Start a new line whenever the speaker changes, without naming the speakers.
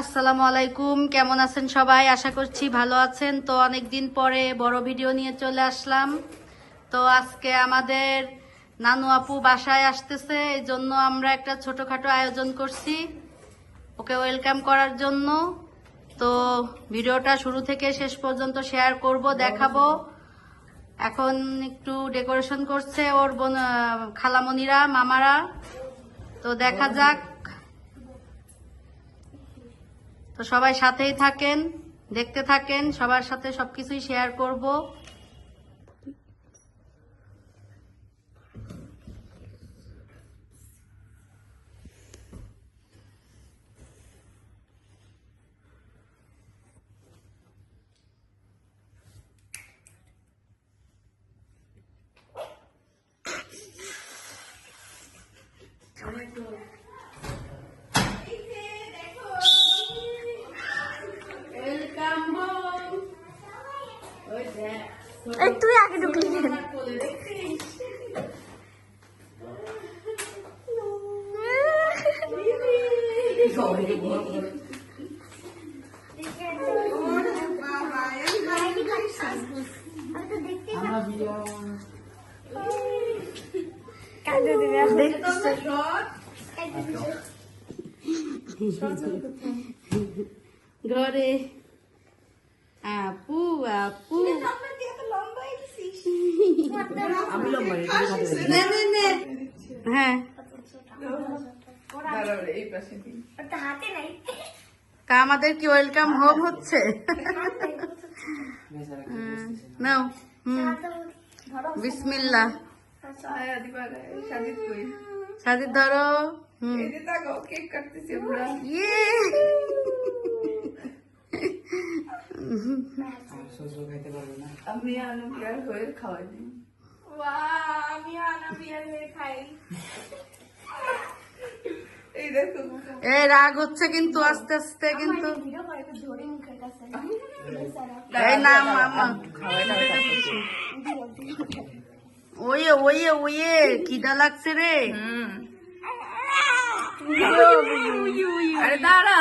আসসালামু আলাইকুম, কেমন আছেন সবাই? আশা করছি ভালো আছেন। তো অনেকদিন পরে বড় ভিডিও নিয়ে চলে আসলাম। তো আজকে আমাদের নানু আপু বাসায় আসতেছে, এই জন্য আমরা একটা ছোটখাটো আয়োজন করছি ওকে ওয়েলকাম করার জন্য। তো ভিডিওটা শুরু থেকে শেষ পর্যন্ত শেয়ার করব, দেখাবো। এখন একটু ডেকোরেশন করছে ওর খালামণিরা, মামারা। তো দেখা যাক। তো সবাই সাথেই থাকেন, দেখতে থাকেন, সবার সাথে সবকিছুই শেয়ার করব।
এই তুই আগে ঢুকলি কেন?
ঘরে আপু আপু হ্যাঁ, তা আমাদের কি ওয়েলকাম হোম হচ্ছে? নাও, বিসমিল্লাহ। সাজিদ ধরো। ইয়ে
আমি আনাবিয়ার হয়ে খাওয়াইনি। এই দেখো
এ রাগ হচ্ছে কিন্তু আস্তে আস্তে, কিন্তু এই না মামা, ওয়ে ওয়ে ওয়ে খিদা লাগছে রে।
আরে দাঁড়া।